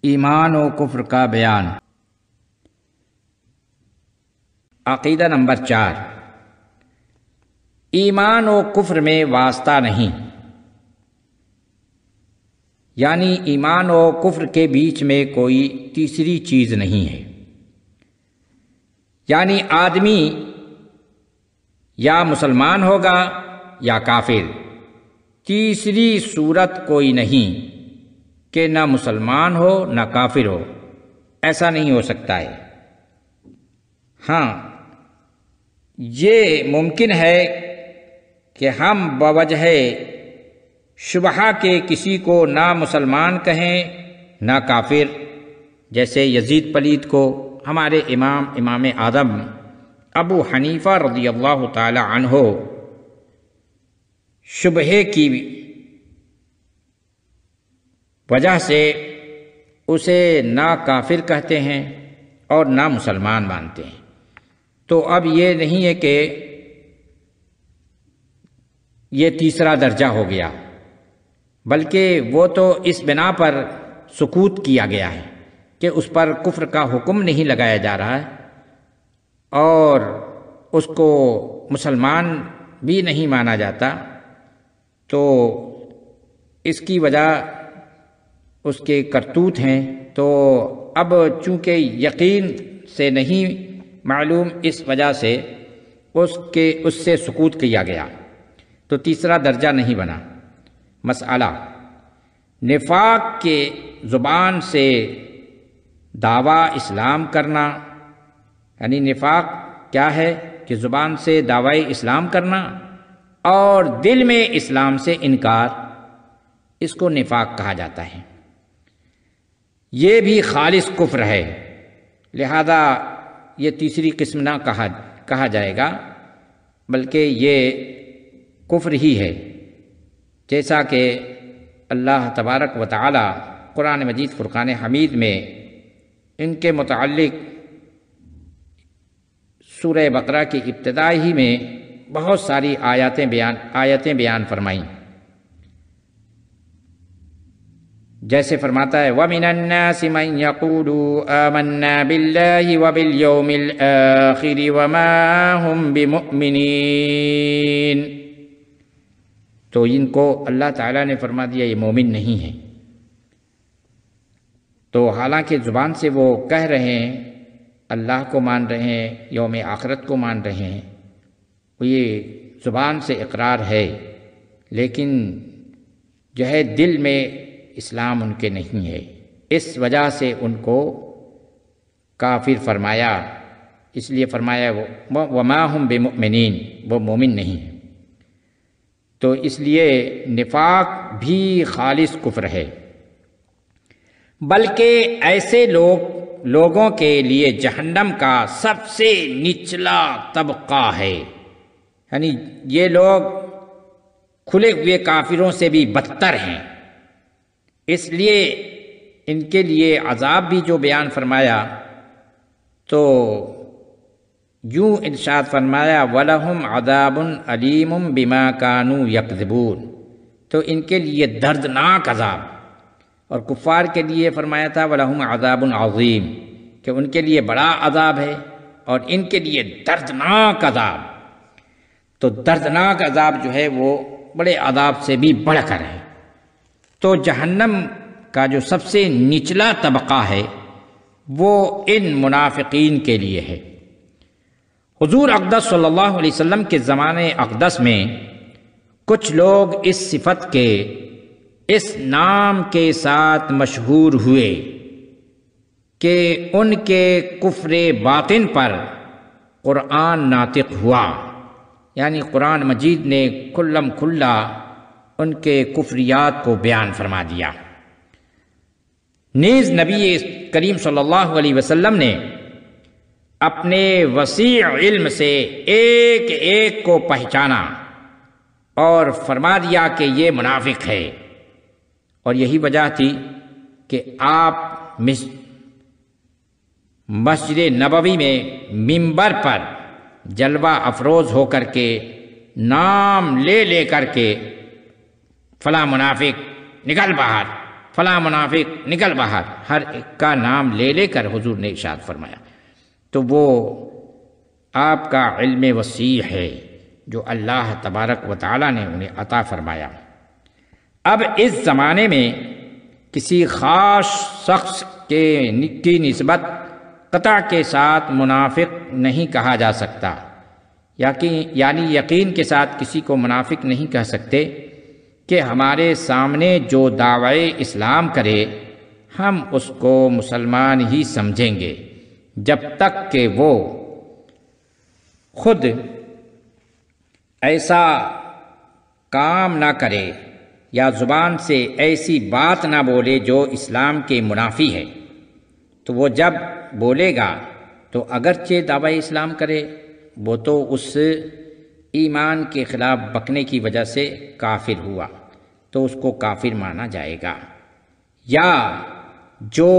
ایمان و کفر کا بیان۔ عقیدہ نمبر 4، ایمان و کفر میں واسطہ نہیں، یعنی ایمان و کفر کے بیچ میں کوئی تیسری چیز نہیں ہے، یعنی آدمی یا مسلمان ہوگا یا کافر، تیسری صورت کوئی نہیں کہ نہ مسلمان ہو نہ کافر ہو، ایسا نہیں ہو سکتا ہے۔ ہاں، یہ ممکن ہے کہ ہم بوجہ شبہہ کے کسی کو نہ مسلمان کہیں نہ کافر، جیسے یزید پلید کو ہمارے امام اعظم ابو حنیفہ رضی اللہ تعالی عنہ شبہے کی وجہ سے اسے نہ کافر کہتے ہیں اور نہ مسلمان مانتے ہیں۔ تو اب یہ نہیں ہے کہ یہ تیسرا درجہ ہو گیا، بلکہ وہ تو اس بنا پر سکوت کیا گیا ہے کہ اس پر کفر کا حکم نہیں لگایا جا رہا ہے اور اس کو مسلمان بھی نہیں مانا جاتا، تو اس کی وجہ اس کے کرتوت ہیں۔ تو اب چونکہ یقین سے نہیں معلوم، اس وجہ سے اس سے سکوت کیا گیا، تو تیسرا درجہ نہیں بنا۔ مسئلہ نفاق کے زبان سے دعویٰ اسلام کرنا، یعنی نفاق کیا ہے کہ زبان سے دعوی اسلام کرنا اور دل میں اسلام سے انکار، اس کو نفاق کہا جاتا ہے۔ یہ بھی خالص کفر ہے، لہذا یہ تیسری قسم نہ کہا جائے گا، بلکہ یہ کفر ہی ہے، جیسا کہ اللہ تبارک و تعالی قرآن مجید فرقان حمید میں ان کے متعلق سورہ بقرہ کی ابتدا ہی میں بہت ساری آیتیں بیان فرمائیں، جیسے فرماتا ہے وَمِنَ النَّاسِ مَن يَقُولُ آمَنَّا بِاللَّهِ وَبِالْيَوْمِ الْآخِرِ وَمَا هُمْ بِمُؤْمِنِينَ۔ تو ان کو اللہ تعالیٰ نے فرما دیا یہ مومن نہیں ہیں، تو حالانکہ زبان سے وہ کہہ رہے ہیں اللہ کو مان رہے ہیں، یوم آخرت کو مان رہے ہیں، یہ زبان سے اقرار ہے، لیکن جو ہے دل میں اسلام ان کے نہیں ہے، اس وجہ سے ان کو کافر فرمایا، اس لیے فرمایا وما ہم بمؤمنین، وہ مومن نہیں ہیں۔ تو اس لیے نفاق بھی خالص کفر ہے، بلکہ ایسے لوگوں کے لیے جہنم کا سب سے نچلا طبقہ ہے، یعنی یہ لوگ کھلے ہوئے کافروں سے بھی بدتر ہیں، اس لیے ان کے لیے عذاب بھی جو بیان فرمایا تو یوں ارشاد فرمایا وَلَهُمْ عَذَابٌ أَلِيمٌ بِمَا كَانُوا يَكْذِبُونَ، تو ان کے لیے دردناک عذاب، اور کفار کے لیے فرمایا تھا وَلَهُمْ عَذَابٌ عَظِيمٌ، کہ ان کے لیے بڑا عذاب ہے اور ان کے لیے دردناک عذاب۔ تو دردناک عذاب جو ہے وہ بڑے عذاب سے بھی بڑھ کر ہے۔ تو جہنم کا جو سب سے نچلا طبقہ ہے وہ ان منافقین کے لیے ہے۔ حضور اقدس صلی اللہ علیہ وسلم کے زمانے اقدس میں کچھ لوگ اس صفت کے، اس نام کے ساتھ مشہور ہوئے کہ ان کے کفر باطن پر قرآن ناطق ہوا، یعنی قرآن مجید نے کھلم کھلا ان کے کفریات کو بیان فرما دیا۔ نیز نبی کریم صلی اللہ علیہ وسلم نے اپنے وسیع علم سے ایک ایک کو پہچانا اور فرما دیا کہ یہ منافق ہے، اور یہی وجہ تھی کہ آپ مسجد نبوی میں منبر پر جلوہ افروز ہو کر کے نام لے کر کے فلاں منافق نکل باہر، فلاں منافق نکل باہر، ہر ایک کا نام لے لے کر حضور نے ارشاد فرمایا۔ تو وہ آپ کا علم وسیع ہے جو اللہ تبارک و تعالیٰ نے انہیں عطا فرمایا۔ اب اس زمانے میں کسی خاص شخص کی نسبت قطع کے ساتھ منافق نہیں کہا جا سکتا، یعنی یقین کے ساتھ کسی کو منافق نہیں کہہ سکتے کہ ہمارے سامنے جو دعوی اسلام کرے ہم اس کو مسلمان ہی سمجھیں گے، جب تک کہ وہ خود ایسا کام نہ کرے یا زبان سے ایسی بات نہ بولے جو اسلام کے منافی ہے۔ تو وہ جب بولے گا تو اگرچہ دعوی اسلام کرے، وہ تو اس ایمان کے خلاف بکنے کی وجہ سے کافر ہوا، تو اس کو کافر مانا جائے گا۔ یا جو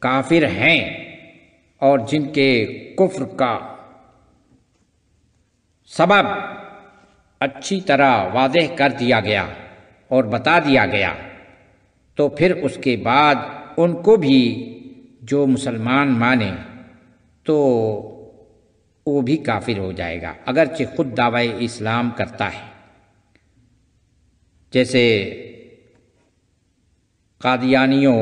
کافر ہیں اور جن کے کفر کا سبب اچھی طرح واضح کر دیا گیا اور بتا دیا گیا، تو پھر اس کے بعد ان کو بھی جو مسلمان مانے تو وہ بھی کافر ہو جائے گا، اگرچہ خود دعوی اسلام کرتا ہے۔ جیسے قادیانیوں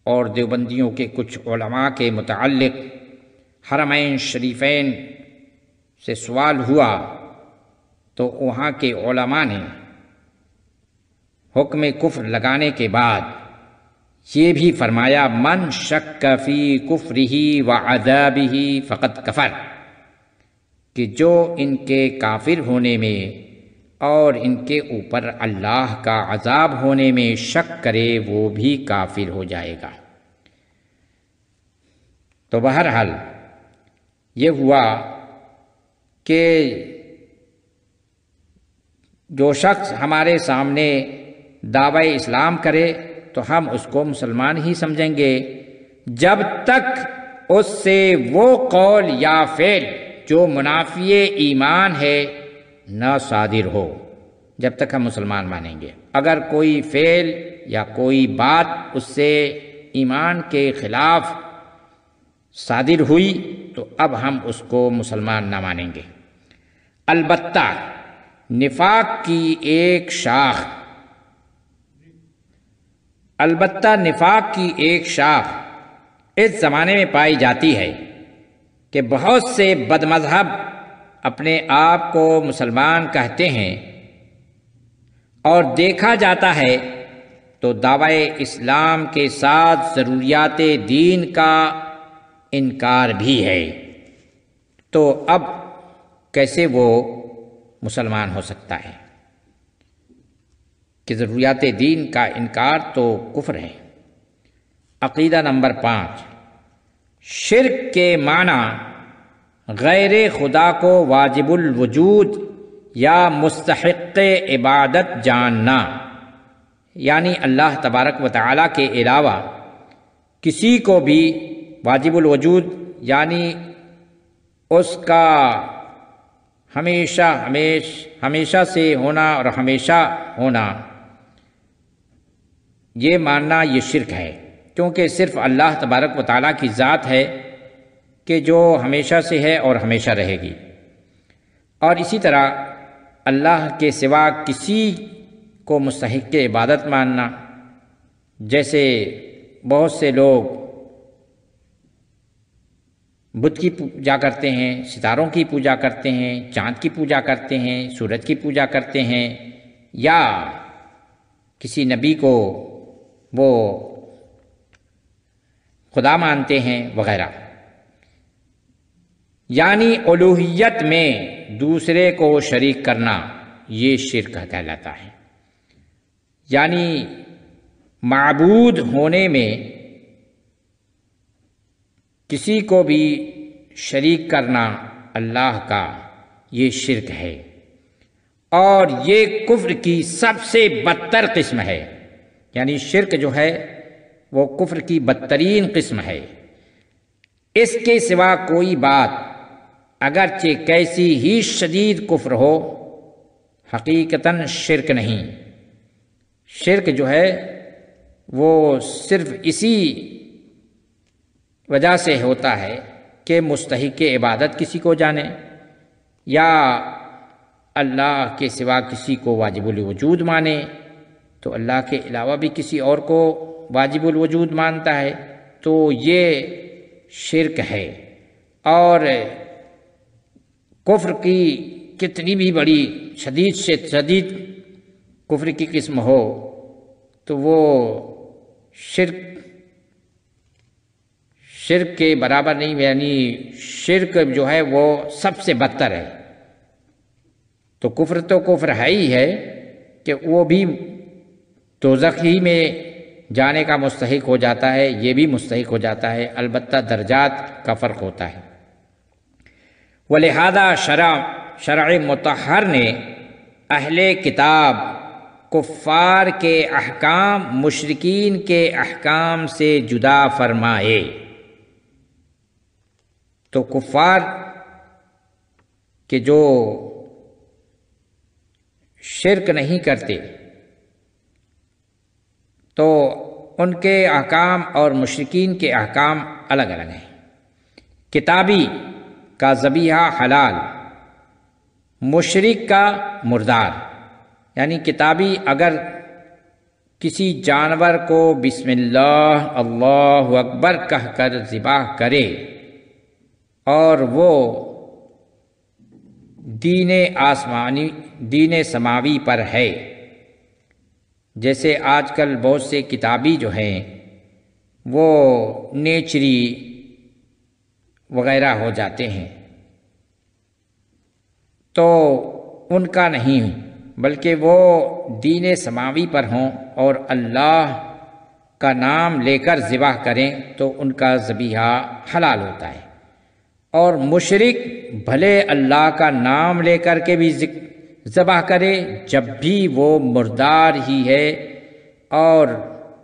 اور دیوبندیوں کے کچھ علماء کے متعلق حرمین شریفین سے سوال ہوا تو وہاں کے علماء نے حکم کفر لگانے کے بعد یہ بھی فرمایا من شک فی کفرہ وعذابہ فقد کفر، کہ جو ان کے کافر ہونے میں اور ان کے اوپر اللہ کا عذاب ہونے میں شک کرے وہ بھی کافر ہو جائے گا۔ تو بہرحال یہ ہوا کہ جو شخص ہمارے سامنے دعوی اسلام کرے تو ہم اس کو مسلمان ہی سمجھیں گے جب تک اس سے وہ قول یا فعل جو منافی ایمان ہے نہ صادر ہو، جب تک ہم مسلمان مانیں گے۔ اگر کوئی فعل یا کوئی بات اس سے ایمان کے خلاف صادر ہوئی تو اب ہم اس کو مسلمان نہ مانیں گے۔ البتہ نفاق کی ایک شاخ اس زمانے میں پائی جاتی ہے کہ بہت سے بد مذہب اپنے آپ کو مسلمان کہتے ہیں اور دیکھا جاتا ہے تو دعوی اسلام کے ساتھ ضروریات دین کا انکار بھی ہے، تو اب کیسے وہ مسلمان ہو سکتا ہے کہ ضروریات دین کا انکار تو کفر ہے۔ عقیدہ نمبر 5، شرک کے معنی غیر خدا کو واجب الوجود یا مستحق عبادت جاننا، یعنی اللہ تبارک و تعالیٰ کے علاوہ کسی کو بھی واجب الوجود یعنی اس کا ہمیشہ سے ہونا اور ہمیشہ ہونا یہ ماننا یہ شرک ہے، کیونکہ صرف اللہ تبارک و تعالیٰ کی ذات ہے کہ جو ہمیشہ سے ہے اور ہمیشہ رہے گی، اور اسی طرح اللہ کے سوا کسی کو مستحق عبادت ماننا، جیسے بہت سے لوگ بت کی پوجا کرتے ہیں، ستاروں کی پوجا کرتے ہیں، چاند کی پوجا کرتے ہیں، سورج کی پوجا کرتے ہیں، یا کسی نبی کو وہ خدا مانتے ہیں وغیرہ، یعنی الوہیت میں دوسرے کو شریک کرنا یہ شرک کہلاتا ہے۔ یعنی معبود ہونے میں کسی کو بھی شریک کرنا اللہ کا یہ شرک ہے، اور یہ کفر کی سب سے بدتر قسم ہے۔ یعنی شرک جو ہے وہ کفر کی بدترین قسم ہے۔ اس کے سوا کوئی بات اگرچہ کیسی ہی شدید کفر ہو حقیقتاً شرک نہیں۔ شرک جو ہے وہ صرف اسی وجہ سے ہوتا ہے کہ مستحق عبادت کسی کو جانے یا اللہ کے سوا کسی کو واجب الوجود مانے، تو اللہ کے علاوہ بھی کسی اور کو واجب الوجود مانتا ہے، تو یہ شرک ہے۔ اور کفر کی کتنی بھی بڑی شدید سے شدید کفر کی قسم ہو تو وہ شرک کے برابر نہیں، یعنی شرک جو ہے وہ سب سے بدتر ہے۔ تو کفر ہے ہی ہے کہ وہ بھی دوزخ ہی میں جانے کا مستحق ہو جاتا ہے، یہ بھی مستحق ہو جاتا ہے، البتہ درجات کا فرق ہوتا ہے۔ ولہذا شرع مطہر نے اہل کتاب کفار کے احکام مشرکین کے احکام سے جدا فرمائے۔ تو کفار کہ جو شرک نہیں کرتے تو ان کے احکام اور مشرکین کے احکام الگ الگ ہیں۔ کتابی کا ذبیحہ حلال، مشرک کا مردار، یعنی کتابی اگر کسی جانور کو بسم اللہ اللہ اکبر کہہ کر ذبح کرے اور وہ دین سماوی پر ہے، جیسے آج کل بہت سے کتابی جو ہیں وہ نیچری وغیرہ ہو جاتے ہیں، تو ان کا نہیں، بلکہ وہ دین سماوی پر ہوں اور اللہ کا نام لے کر ذبح کریں تو ان کا ذبیحہ حلال ہوتا ہے۔ اور مشرک بھلے اللہ کا نام لے کر کے بھی ذبح کرے، جب بھی وہ مردار ہی ہے اور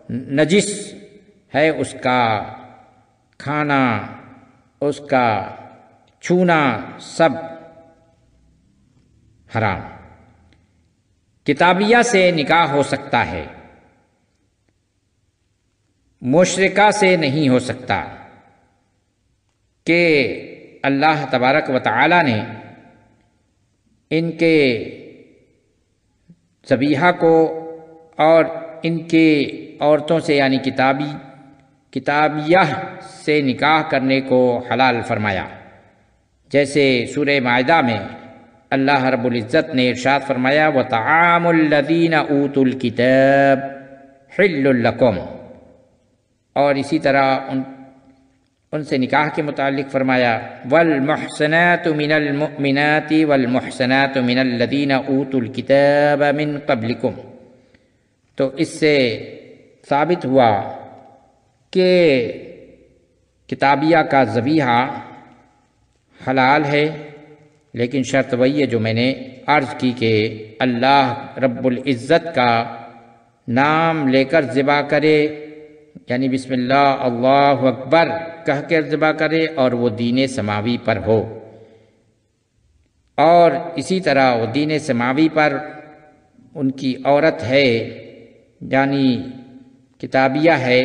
نجس ہے، اس کا کھانا، اس کا چھونا سب حرام۔ کتابیہ سے نکاح ہو سکتا ہے، مشرکہ سے نہیں ہو سکتا، کہ اللہ تبارک و تعالی نے ان کے ذبیحہ کو اور ان کے عورتوں سے یعنی کتابیہ سے نکاح کرنے کو حلال فرمایا، جیسے سورہ مائدہ میں اللہ رب العزت نے ارشاد فرمایا وَطَعَامُ الَّذِينَ أُوتُوا الْكِتَابَ حِلٌّ لَكُمْ، اور اسی طرح ان سے نکاح کے متعلق فرمایا وَالْمُحْصَنَاتُ مِنَ الْمُؤْمِنَاتِ وَالْمُحْصَنَاتُ مِنَ الَّذِينَ أُوتُوا الْكِتَابَ مِنْ قَبْلِكُمْ۔ تو اس سے ثابت ہوا کہ کتابیہ کا ذبیحہ حلال ہے، لیکن شرط وہی ہے جو میں نے عرض کی کہ اللہ رب العزت کا نام لے کر ذبح کرے، یعنی بسم اللہ اللہ اکبر کہہ کر ذبح کرے اور وہ دین سماوی پر ہو، اور اسی طرح وہ دین سماوی پر ان کی عورت ہے یعنی کتابیہ ہے،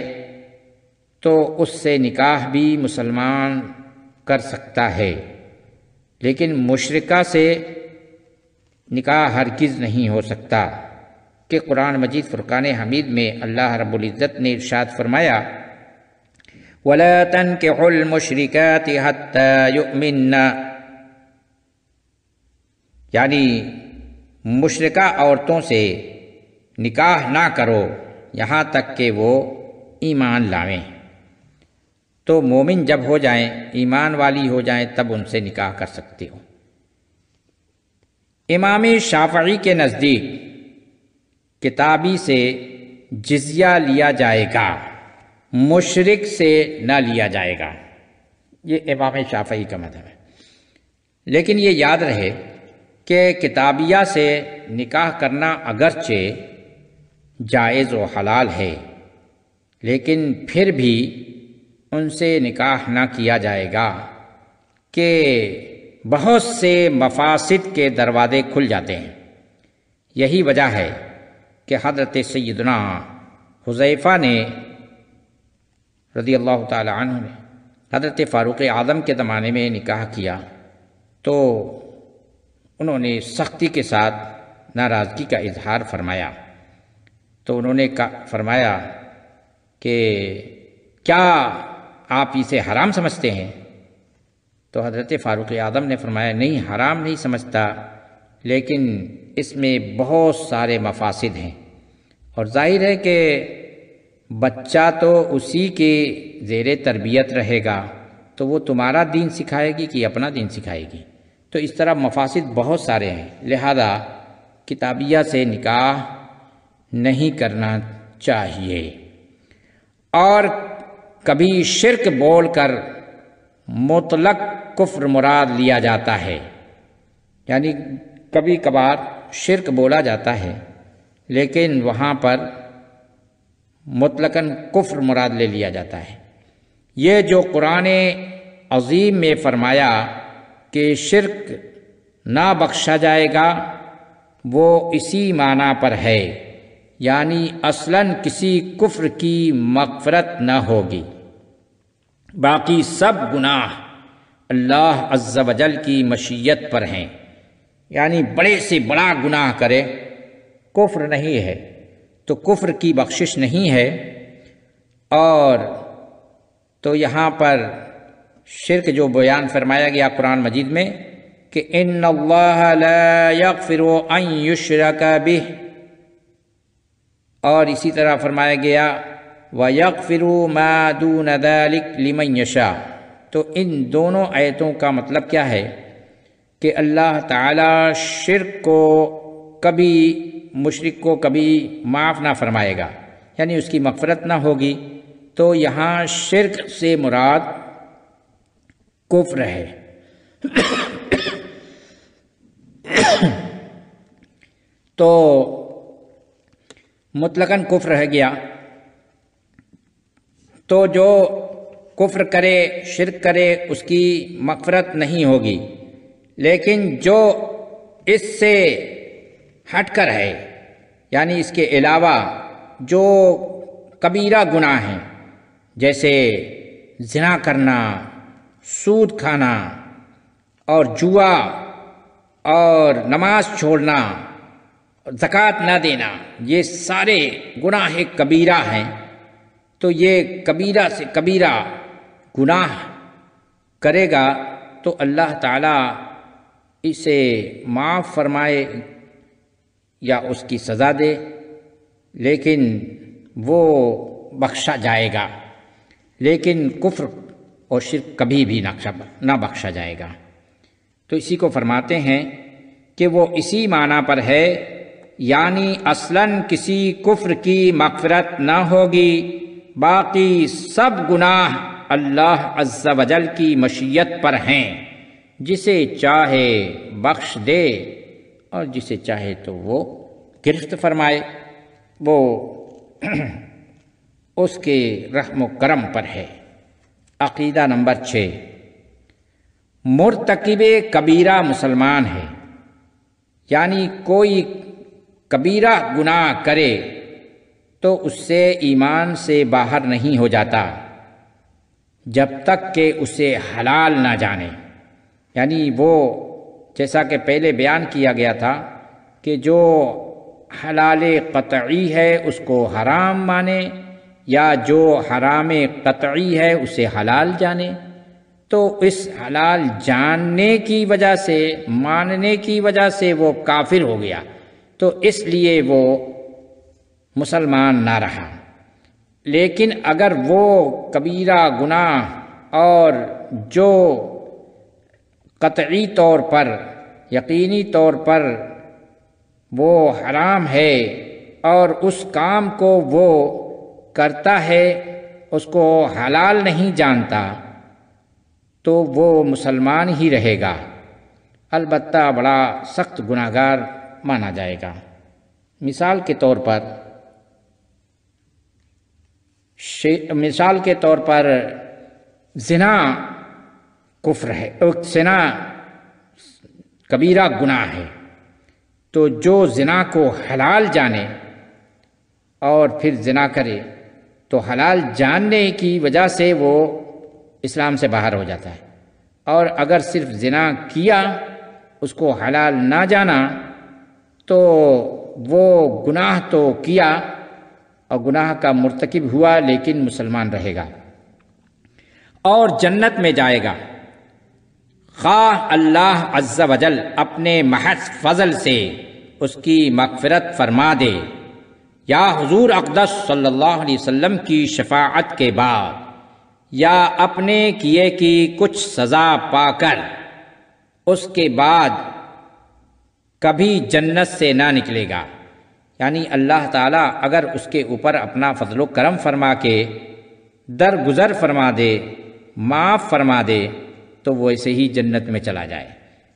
تو اس سے نکاح بھی مسلمان کر سکتا ہے، لیکن مشرکہ سے نکاح ہرگز نہیں ہو سکتا، کہ قرآن مجید فرقان حمید میں اللہ رب العزت نے ارشاد فرمایا وَلَا تَنْكِحُوا الْمُشْرِكَاتِ حَتَّى يُؤْمِنَّ، یعنی مشرکہ عورتوں سے نکاح نہ کرو یہاں تک کہ وہ ایمان لاویں، تو مومن جب ہو جائیں، ایمان والی ہو جائیں، تب ان سے نکاح کر سکتے ہو۔ امام شافعی کے نزدیک کتابی سے جزیہ لیا جائے گا، مشرک سے نہ لیا جائے گا، یہ امام شافعی کا مذہب ہے۔ لیکن یہ یاد رہے کہ کتابیہ سے نکاح کرنا اگرچہ جائز و حلال ہے، لیکن پھر بھی ان سے نکاح نہ کیا جائے گا کہ بہت سے مفاسد کے دروازے کھل جاتے ہیں۔ یہی وجہ ہے کہ حضرت سیدنا حذیفہ نے رضی اللہ تعالی عنہ نے حضرت فاروق اعظم کے زمانے میں نکاح کیا تو انہوں نے سختی کے ساتھ ناراضگی کا اظہار فرمایا، تو انہوں نے فرمایا کہ کیا آپ اسے حرام سمجھتے ہیں؟ تو حضرت فاروق اعظم نے فرمایا نہیں، حرام نہیں سمجھتا، لیکن اس میں بہت سارے مفاسد ہیں، اور ظاہر ہے کہ بچہ تو اسی کے زیر تربیت رہے گا، تو وہ تمہارا دین سکھائے گی کہ اپنا دین سکھائے گی؟ تو اس طرح مفاسد بہت سارے ہیں، لہذا کتابیہ سے نکاح نہیں کرنا چاہیے۔ اور کبھی شرک بول کر مطلق کفر مراد لیا جاتا ہے، یعنی کبھی کبھار شرک بولا جاتا ہے لیکن وہاں پر مطلقاً کفر مراد لے لیا جاتا ہے۔ یہ جو قرآن عظیم میں فرمایا کہ شرک نہ بخشا جائے گا، وہ اسی معنی پر ہے، یعنی اصلاً کسی کفر کی مغفرت نہ ہوگی، باقی سب گناہ اللہ عز و جل کی مشیت پر ہیں، یعنی بڑے سے بڑا گناہ کرے کفر نہیں ہے تو کفر کی بخشش نہیں ہے۔ اور تو یہاں پر شرک جو بیان فرمایا گیا قرآن مجید میں کہ ان اللہ لا یغفر ان یشرک بہ، اور اسی طرح فرمایا گیا وَيَغْفِرُ مَا دُونَ ذَلِكَ لِمَن يَشَاءُ۔ تو ان دونوں آیتوں کا مطلب کیا ہے کہ اللہ تعالی شرک کو کبھی، مشرک کو کبھی معاف نہ فرمائے گا، یعنی اس کی مغفرت نہ ہوگی۔ تو یہاں شرک سے مراد کفر ہے۔ تو مطلقاً کفر رہ گیا، تو جو کفر کرے، شرک کرے، اس کی مغفرت نہیں ہوگی، لیکن جو اس سے ہٹ کر ہے، یعنی اس کے علاوہ جو کبیرہ گناہ ہیں جیسے زنا کرنا، سود کھانا اور جوا اور نماز چھوڑنا، زکوٰۃ نہ دینا، یہ سارے گناہ کبیرہ ہیں، تو یہ کبیرہ سے کبیرہ گناہ کرے گا تو اللہ تعالیٰ اسے معاف فرمائے یا اس کی سزا دے، لیکن وہ بخشا جائے گا، لیکن کفر اور شرک کبھی بھی نہ بخشا جائے گا۔ تو اسی کو فرماتے ہیں کہ وہ اسی معنی پر ہے، یعنی اصلاً کسی کفر کی مغفرت نہ ہوگی، باقی سب گناہ اللہ عز و جل کی مشیت پر ہیں، جسے چاہے بخش دے اور جسے چاہے تو وہ گرفت فرمائے، وہ اس کے رحم و کرم پر ہے۔ عقیدہ نمبر 6، مرتکب کبیرہ مسلمان ہے، یعنی کوئی کبیرہ گناہ کرے تو اس سے ایمان سے باہر نہیں ہو جاتا جب تک کہ اسے حلال نہ جانے، یعنی وہ جیسا کہ پہلے بیان کیا گیا تھا کہ جو حلال قطعی ہے اس کو حرام مانے یا جو حرام قطعی ہے اسے حلال جانے، تو اس حلال جاننے کی وجہ سے، ماننے کی وجہ سے وہ کافر ہو گیا، تو اس لیے وہ مسلمان نہ رہا۔ لیکن اگر وہ کبیرہ گناہ اور جو قطعی طور پر، یقینی طور پر وہ حرام ہے اور اس کام کو وہ کرتا ہے، اس کو حلال نہیں جانتا، تو وہ مسلمان ہی رہے گا، البتہ بڑا سخت گناہگار مانا جائے گا۔ مثال کے طور پر زنا کفر ہے، زنا کبیرہ گناہ ہے، تو جو زنا کو حلال جانے اور پھر زنا کرے تو حلال جاننے کی وجہ سے وہ اسلام سے باہر ہو جاتا ہے، اور اگر صرف زنا کیا، اس کو حلال نہ جانا، تو وہ گناہ تو کیا اور گناہ کا مرتکب ہوا لیکن مسلمان رہے گا اور جنت میں جائے گا، خواہ اللہ عز و جل اپنے محض فضل سے اس کی مغفرت فرما دے یا حضور اقدس صلی اللہ علیہ وسلم کی شفاعت کے بعد، یا اپنے کیے کی کچھ سزا پا کر اس کے بعد کبھی جنت سے نہ نکلے گا۔ یعنی اللہ تعالیٰ اگر اس کے اوپر اپنا فضل و کرم فرما کے درگزر فرما دے، معاف فرما دے، تو وہ ایسے ہی جنت میں چلا جائے،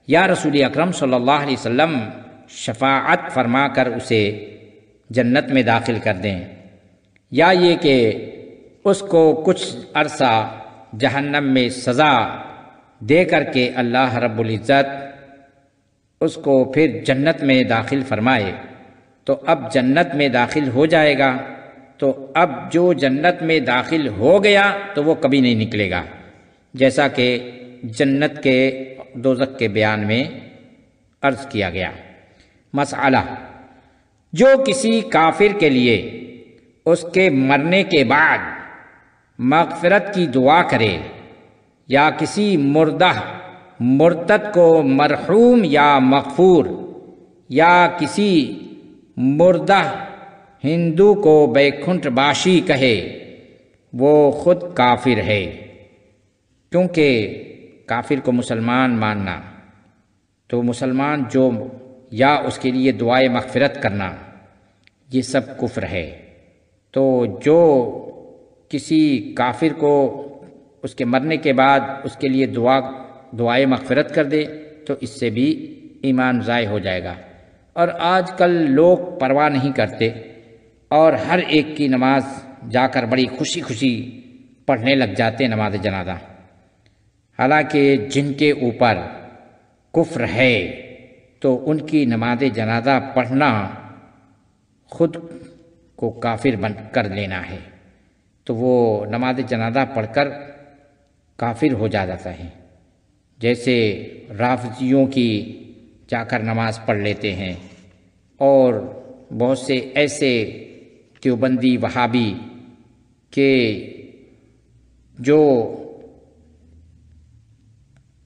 یا رسول اکرم صلی اللہ علیہ وسلم شفاعت فرما کر اسے جنت میں داخل کر دیں، یا یہ کہ اس کو کچھ عرصہ جہنم میں سزا دے کر کے اللہ رب العزت اس کو پھر جنت میں داخل فرمائے، تو اب جنت میں داخل ہو جائے گا، تو اب جو جنت میں داخل ہو گیا تو وہ کبھی نہیں نکلے گا، جیسا کہ جنت کے دوزخ کے بیان میں عرض کیا گیا۔ مسئلہ، جو کسی کافر کے لیے اس کے مرنے کے بعد مغفرت کی دعا کرے، یا کسی مردہ مرتد کو مرحوم یا مغفور، یا کسی مردہ ہندو کو بیکنٹھ باشی کہے، وہ خود کافر ہے، کیونکہ کافر کو مسلمان ماننا، تو مسلمان جو یا اس کے لیے دعائے مغفرت کرنا، یہ سب کفر ہے۔ تو جو کسی کافر کو اس کے مرنے کے بعد اس کے لیے دعائے مغفرت کر دے تو اس سے بھی ایمان ضائع ہو جائے گا۔ اور آج کل لوگ پرواہ نہیں کرتے اور ہر ایک کی نماز جا کر بڑی خوشی خوشی پڑھنے لگ جاتے نماز جنازہ، حالانکہ جن کے اوپر کفر ہے تو ان کی نماز جنازہ پڑھنا خود کو کافر بن کر لینا ہے، تو وہ نماز جنازہ پڑھ کر کافر ہو جاتا ہے۔ جیسے رافضیوں کی جا کر نماز پڑھ لیتے ہیں، اور بہت سے ایسے دیوبندی وہابی کہ جو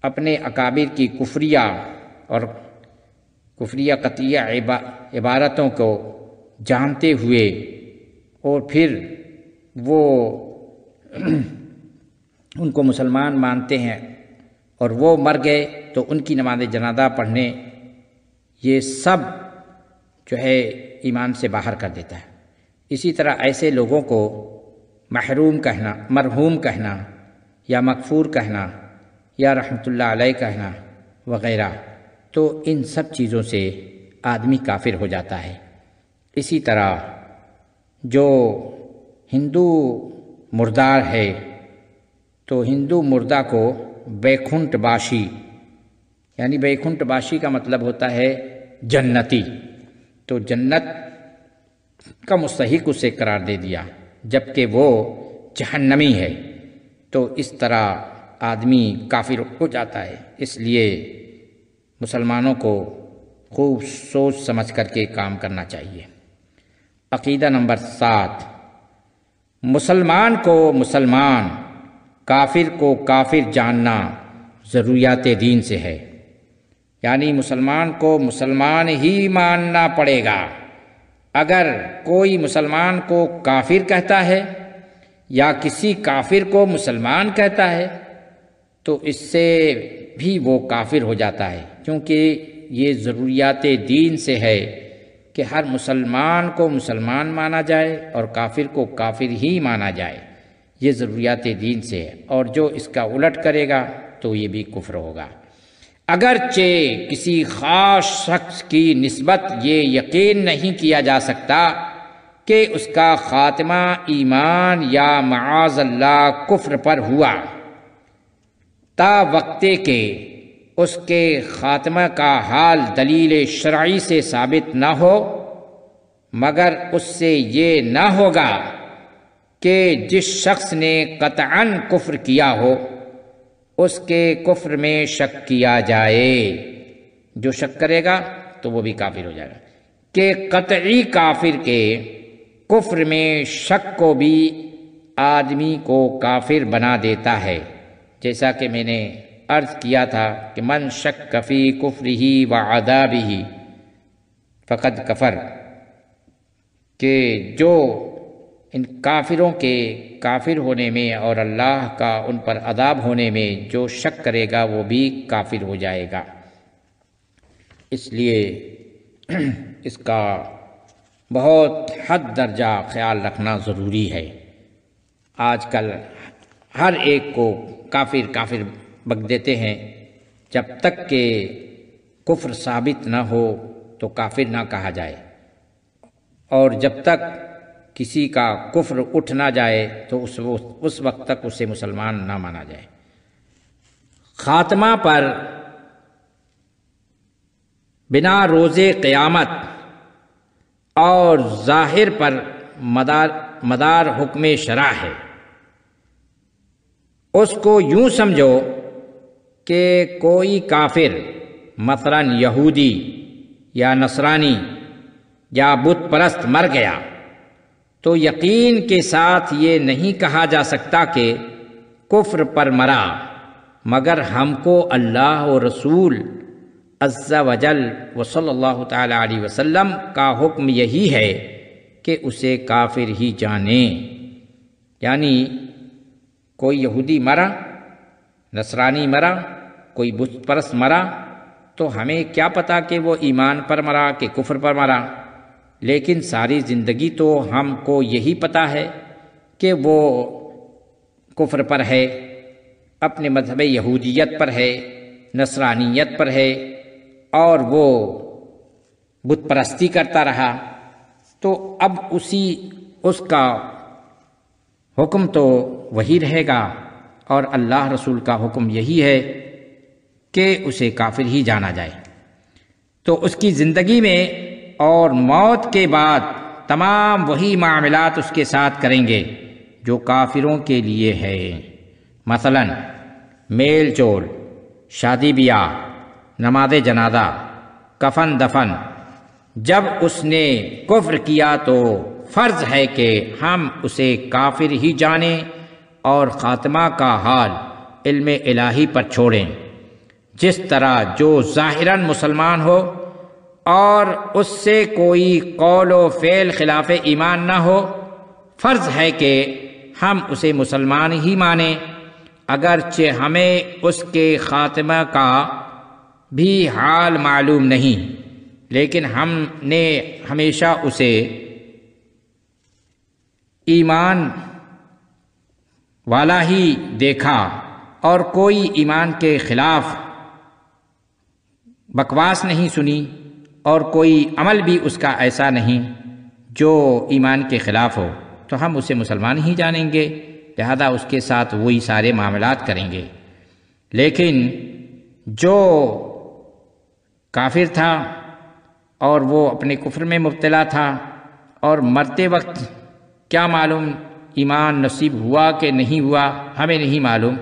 اپنے اکابر کی کفریہ اور کفریہ قطعیہ عبارتوں کو جانتے ہوئے اور پھر وہ ان کو مسلمان مانتے ہیں اور وہ مر گئے تو ان کی نماز جنازہ پڑھنے، یہ سب جو ہے ایمان سے باہر کر دیتا ہے۔ اسی طرح ایسے لوگوں کو محروم کہنا، مرحوم کہنا، یا مغفور کہنا، یا رحمۃ اللہ علیہ کہنا وغیرہ، تو ان سب چیزوں سے آدمی کافر ہو جاتا ہے۔ اسی طرح جو ہندو مردار ہے تو ہندو مردہ کو بیکنٹھ باشی، یعنی بیکنٹھ باشی کا مطلب ہوتا ہے جنتی، تو جنت کا مستحق اسے قرار دے دیا جبکہ وہ جہنمی ہے، تو اس طرح آدمی کافر ہو جاتا ہے۔ اس لیے مسلمانوں کو خوب سوچ سمجھ کر کے کام کرنا چاہیے۔ عقیدہ نمبر 7، مسلمان کو مسلمان، کافر کو کافر جاننا ضروریات دین سے ہے، یعنی مسلمان کو مسلمان ہی ماننا پڑے گا۔ اگر کوئی مسلمان کو کافر کہتا ہے یا کسی کافر کو مسلمان کہتا ہے تو اس سے بھی وہ کافر ہو جاتا ہے، کیونکہ یہ ضروریات دین سے ہے کہ ہر مسلمان کو مسلمان مانا جائے اور کافر کو کافر ہی مانا جائے، یہ ضروریات دین سے ہے، اور جو اس کا الٹ کرے گا تو یہ بھی کفر ہوگا۔ اگرچہ کسی خاص شخص کی نسبت یہ یقین نہیں کیا جا سکتا کہ اس کا خاتمہ ایمان یا معاذ اللہ کفر پر ہوا، تا وقتے کہ اس کے خاتمہ کا حال دلیل شرعی سے ثابت نہ ہو، مگر اس سے یہ نہ ہوگا کہ جس شخص نے قطعاً کفر کیا ہو اس کے کفر میں شک کیا جائے۔ جو شک کرے گا تو وہ بھی کافر ہو جائے گا، کہ قطعی کافر کے کفر میں شک کو بھی آدمی کو کافر بنا دیتا ہے، جیسا کہ میں نے عرض کیا تھا کہ من شک فی کفرہ وعذابہ فقد کفر، کہ جو ان کافروں کے کافر ہونے میں اور اللہ کا ان پر عذاب ہونے میں جو شک کرے گا وہ بھی کافر ہو جائے گا۔ اس لیے اس کا بہت حد درجہ خیال رکھنا ضروری ہے۔ آج کل ہر ایک کو کافر کافر بک دیتے ہیں، جب تک کہ کفر ثابت نہ ہو تو کافر نہ کہا جائے، اور جب تک کسی کا کفر اٹھ نہ جائے تو اس وقت تک اسے مسلمان نہ مانا جائے۔ خاتمہ پر بنا روز قیامت اور ظاہر پر مدار حکم شرع ہے۔ اس کو یوں سمجھو کہ کوئی کافر مثلا یہودی یا نصرانی یا بت پرست مر گیا تو یقین کے ساتھ یہ نہیں کہا جا سکتا کہ کفر پر مرا، مگر ہم کو اللہ و رسول عز وجل و صلی اللہ تعالی علیہ وسلم کا حکم یہی ہے کہ اسے کافر ہی جانیں۔ یعنی کوئی یہودی مرا، نصرانی مرا، کوئی بت پرست مرا تو ہمیں کیا پتہ کہ وہ ایمان پر مرا کہ کفر پر مرا، لیکن ساری زندگی تو ہم کو یہی پتہ ہے کہ وہ کفر پر ہے، اپنے مذہب یہودیت پر ہے، نصرانیت پر ہے، اور وہ بت پرستی کرتا رہا، تو اب اس کا حکم تو وہی رہے گا، اور اللہ رسول کا حکم یہی ہے کہ اسے کافر ہی جانا جائے۔ تو اس کی زندگی میں اور موت کے بعد تمام وہی معاملات اس کے ساتھ کریں گے جو کافروں کے لیے ہے، مثلا میل جول، شادی بیاہ، نماز جنازہ، کفن دفن۔ جب اس نے کفر کیا تو فرض ہے کہ ہم اسے کافر ہی جانیں اور خاتمہ کا حال علم الہی پر چھوڑیں۔ جس طرح جو ظاہراً مسلمان ہو اور اس سے کوئی قول و فعل خلاف ایمان نہ ہو، فرض ہے کہ ہم اسے مسلمان ہی مانیں، اگرچہ ہمیں اس کے خاتمہ کا بھی حال معلوم نہیں، لیکن ہم نے ہمیشہ اسے ایمان والا ہی دیکھا اور کوئی ایمان کے خلاف بکواس نہیں سنی، اور کوئی عمل بھی اس کا ایسا نہیں جو ایمان کے خلاف ہو، تو ہم اسے مسلمان ہی جانیں گے، لہذا اس کے ساتھ وہی سارے معاملات کریں گے۔ لیکن جو کافر تھا اور وہ اپنے کفر میں مبتلا تھا اور مرتے وقت کیا معلوم ایمان نصیب ہوا کہ نہیں ہوا، ہمیں نہیں معلوم،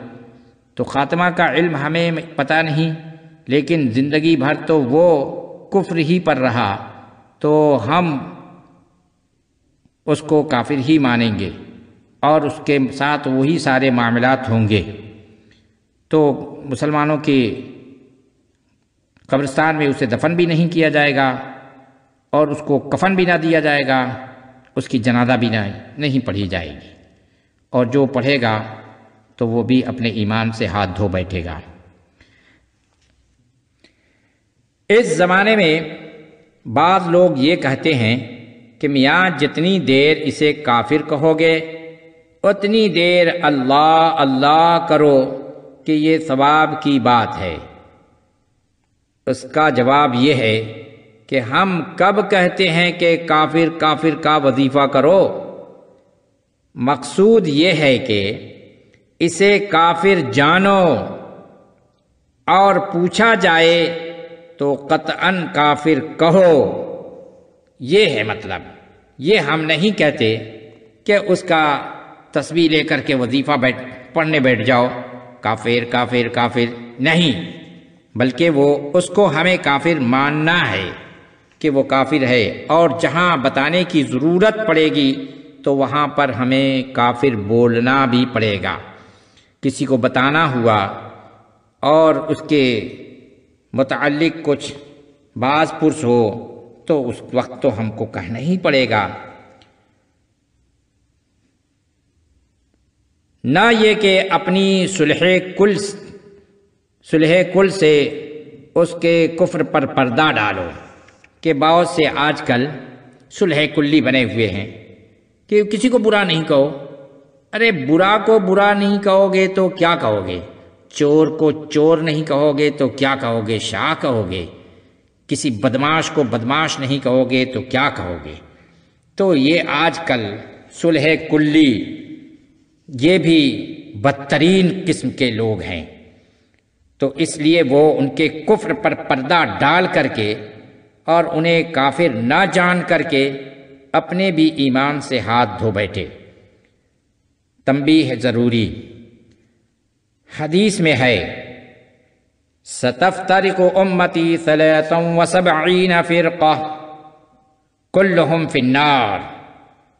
تو خاتمہ کا علم ہمیں پتہ نہیں، لیکن زندگی بھر تو وہ کفر ہی پر رہا، تو ہم اس کو کافر ہی مانیں گے اور اس کے ساتھ وہی سارے معاملات ہوں گے۔ تو مسلمانوں کے قبرستان میں اسے دفن بھی نہیں کیا جائے گا، اور اس کو کفن بھی نہ دیا جائے گا، اس کی جنازہ بھی نہیں پڑھی جائے گی، اور جو پڑھے گا تو وہ بھی اپنے ایمان سے ہاتھ دھو بیٹھے گا۔ اس زمانے میں بعض لوگ یہ کہتے ہیں کہ میاں جتنی دیر اسے کافر کہو گے اتنی دیر اللہ اللہ کرو کہ یہ ثواب کی بات ہے۔ اس کا جواب یہ ہے کہ ہم کب کہتے ہیں کہ کافر کافر کا وظیفہ کرو؟ مقصود یہ ہے کہ اسے کافر جانو، اور پوچھا جائے تو قطعاً کافر کہو، یہ ہے مطلب۔ یہ ہم نہیں کہتے کہ اس کا تسبیح لے کر کے وظیفہ پڑھنے بیٹھ جاؤ، کافر کافر کافر، نہیں، بلکہ وہ اس کو ہمیں کافر ماننا ہے کہ وہ کافر ہے، اور جہاں بتانے کی ضرورت پڑے گی تو وہاں پر ہمیں کافر بولنا بھی پڑے گا۔ کسی کو بتانا ہوا اور اس کے متعلق کچھ باز پرس ہو تو اس وقت تو ہم کو کہنا ہی پڑے گا، نہ یہ کہ اپنی صلح کل سے اس کے کفر پر پردہ ڈالو، کہ بہت سے آج کل صلح کلی بنے ہوئے ہیں کہ کسی کو برا نہیں کہو۔ ارے برا کو برا نہیں کہو گے تو کیا کہو گے؟ چور کو چور نہیں کہو گے تو کیا کہو گے؟ شاہ کہو گے۔ کسی بدماش کو بدماش نہیں کہو گے تو کیا کہو گے؟ تو یہ آج کل صلح کلی، یہ بھی بدترین قسم کے لوگ ہیں، تو اس لیے وہ ان کے کفر پر پردہ ڈال کر کے اور انہیں کافر نہ جان کر کے اپنے بھی ایمان سے ہاتھ دھو بیٹھے۔ تنبیہ ضروری، حدیث میں ہے ستفترق امتی 73 فرقہ کلہم فی النار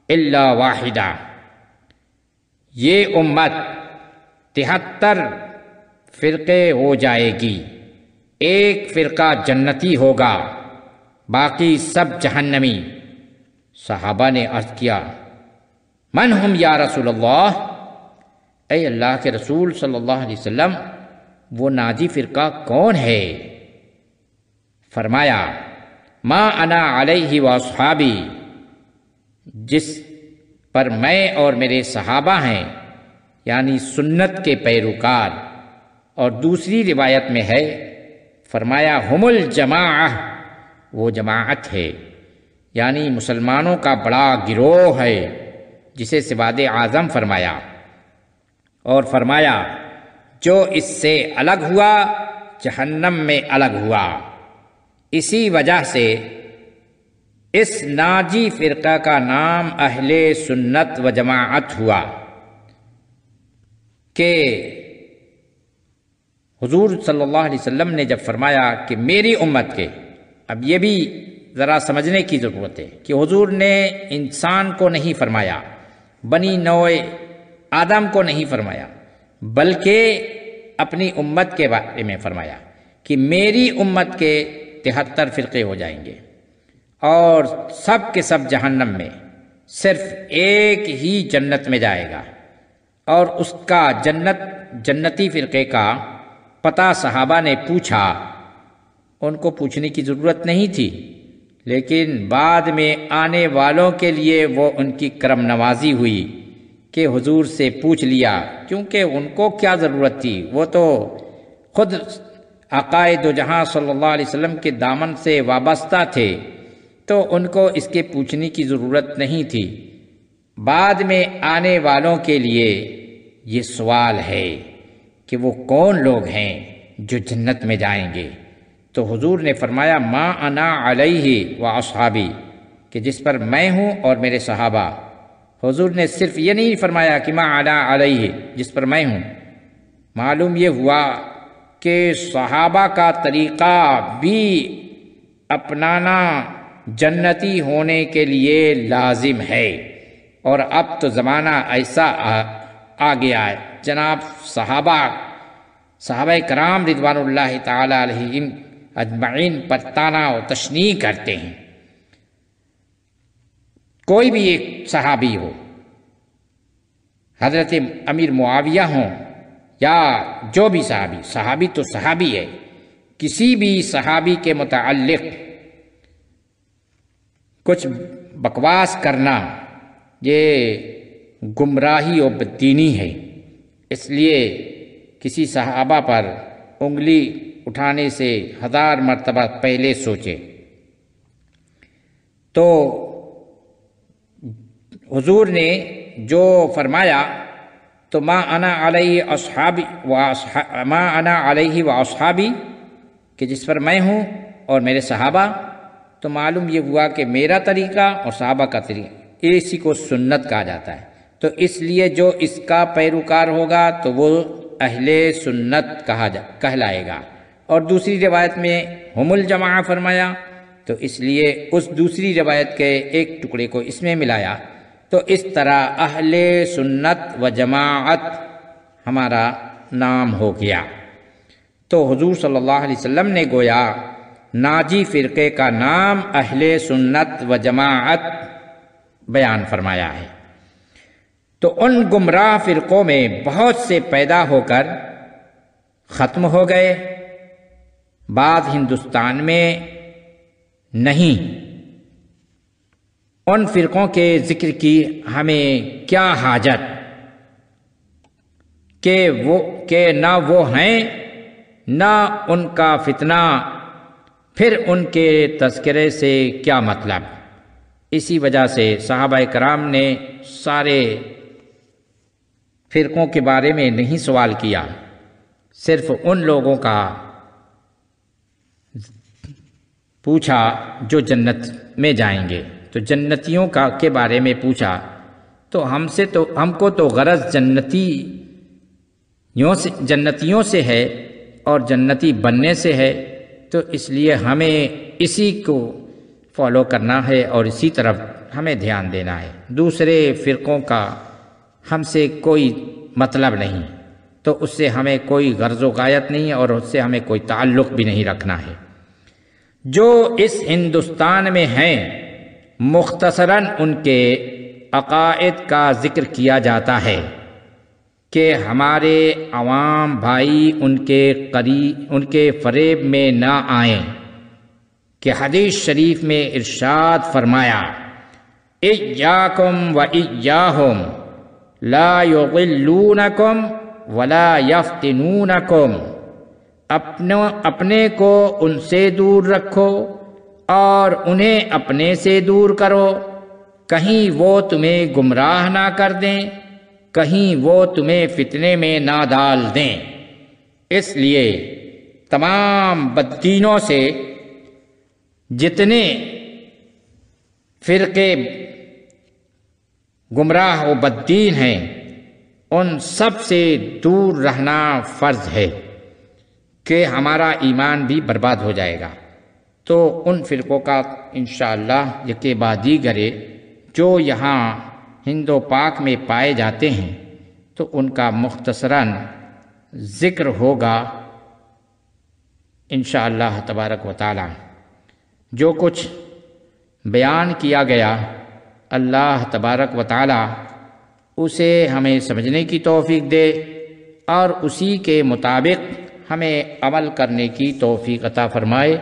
الا واحدہ، یہ امت 73 فرقے ہو جائے گی، ایک فرقہ جنتی ہوگا، باقی سب جہنمی۔ صحابہ نے عرض کیا من ہم یا رسول اللہ، اے اللہ کے رسول صلی اللہ علیہ وسلم وہ ناجی فرقہ کون ہے؟ فرمایا ما انا علیہ واصحابی، جس پر میں اور میرے صحابہ ہیں، یعنی سنت کے پیروکار۔ اور دوسری روایت میں ہے فرمایا ہم الجماعہ، وہ جماعت ہے، یعنی مسلمانوں کا بڑا گروہ ہے جسے سواد اعظم فرمایا، اور فرمایا جو اس سے الگ ہوا جہنم میں الگ ہوا۔ اسی وجہ سے اس ناجی فرقہ کا نام اہل سنت و جماعت ہوا کہ حضور صلی اللہ علیہ وسلم نے جب فرمایا کہ میری امت کے، اب یہ بھی ذرا سمجھنے کی ضرورت ہے کہ حضور نے انسان کو نہیں فرمایا، بنی نوع آدم کو نہیں فرمایا، بلکہ اپنی امت کے بارے میں فرمایا کہ میری امت کے 73 فرقے ہو جائیں گے اور سب کے سب جہنم میں، صرف ایک ہی جنت میں جائے گا۔ اور اس کا جنتی فرقے کا پتہ صحابہ نے پوچھا، ان کو پوچھنے کی ضرورت نہیں تھی، لیکن بعد میں آنے والوں کے لیے وہ ان کی کرم نوازی ہوئی کہ حضور سے پوچھ لیا، کیونکہ ان کو کیا ضرورت تھی، وہ تو خود آقائے دو جہاں صلی اللہ علیہ وسلم کے دامن سے وابستہ تھے، تو ان کو اس کے پوچھنے کی ضرورت نہیں تھی۔ بعد میں آنے والوں کے لیے یہ سوال ہے کہ وہ کون لوگ ہیں جو جنت میں جائیں گے؟ تو حضور نے فرمایا ما انا علیہ و اصحابی، کہ جس پر میں ہوں اور میرے صحابہ۔ حضور نے صرف یہ نہیں فرمایا کہ ما انا علیہ، جس پر میں ہوں، معلوم یہ ہوا کہ صحابہ کا طریقہ بھی اپنانا جنتی ہونے کے لیے لازم ہے۔ اور اب تو زمانہ ایسا آ گیا ہے، جناب صحابہ کرام رضوان اللہ تعالی علیہم اجمعین پر طعنا و تشنیع کرتے ہیں۔ کوئی بھی ایک صحابی ہو، حضرت امیر معاویہ ہوں یا جو بھی صحابی تو صحابی ہے، کسی بھی صحابی کے متعلق کچھ بکواس کرنا یہ گمراہی و بددینی ہے۔ اس لیے کسی صحابہ پر انگلی اٹھانے سے 1000 مرتبہ پہلے سوچے۔ تو حضور نے جو فرمایا تو ما انا علیہ و اصحابی، کہ جس پر میں ہوں اور میرے صحابہ، تو معلوم یہ ہوا کہ میرا طریقہ اور صحابہ کا طریقہ اسی کو سنت کہا جاتا ہے، تو اس لیے جو اس کا پیروکار ہوگا تو وہ اہل سنت کہلائے گا۔ اور دوسری روایت میں ہم الجماعہ فرمایا، تو اس لیے اس دوسری روایت کے ایک ٹکڑے کو اس میں ملایا، تو اس طرح اہل سنت و جماعت ہمارا نام ہو گیا۔ تو حضور صلی اللہ علیہ وسلم نے گویا ناجی فرقے کا نام اہل سنت و جماعت بیان فرمایا ہے۔ تو ان گمراہ فرقوں میں بہت سے پیدا ہو کر ختم ہو گئے، بعض ہندوستان میں نہیں۔ ان فرقوں کے ذکر کی ہمیں کیا حاجت کہ نہ وہ ہیں نہ ان کا فتنہ، پھر ان کے تذکرے سے کیا مطلب؟ اسی وجہ سے صحابہ کرام نے سارے فرقوں کے بارے میں نہیں سوال کیا، صرف ان لوگوں کا پوچھا جو جنت میں جائیں گے، تو جنتیوں کے بارے میں پوچھا۔ تو ہم کو تو غرض جنتیوں سے ہے اور جنتی بننے سے ہے، تو اس لیے ہمیں اسی کو فالو کرنا ہے اور اسی طرف ہمیں دھیان دینا ہے، دوسرے فرقوں کا ہم سے کوئی مطلب نہیں، تو اس سے ہمیں کوئی غرض و غایت نہیں اور اس سے ہمیں کوئی تعلق بھی نہیں رکھنا ہے۔ جو اس ہندوستان میں ہیں مختصراً ان کے عقائد کا ذکر کیا جاتا ہے کہ ہمارے عوام بھائی ان کے فریب میں نہ آئیں، کہ حدیث شریف میں ارشاد فرمایا ایاکم و ایاہم لا یضلونکم ولا یفتنونکم، اپنے کو ان سے دور رکھو اور انہیں اپنے سے دور کرو، کہیں وہ تمہیں گمراہ نہ کر دیں، کہیں وہ تمہیں فتنے میں نہ ڈال دیں۔ اس لیے تمام بددینوں سے، جتنے فرقے گمراہ و بددین ہیں، ان سب سے دور رہنا فرض ہے، کہ ہمارا ایمان بھی برباد ہو جائے گا۔ تو ان فرقوں کا انشاءاللہ یکے بعد دیگرے جو یہاں ہند و پاک میں پائے جاتے ہیں، تو ان کا مختصراً ذکر ہوگا انشاءاللہ تبارک و تعالی۔ جو کچھ بیان کیا گیا اللہ تبارک و تعالی اسے ہمیں سمجھنے کی توفیق دے اور اسی کے مطابق ہمیں عمل کرنے کی توفیق عطا فرمائے۔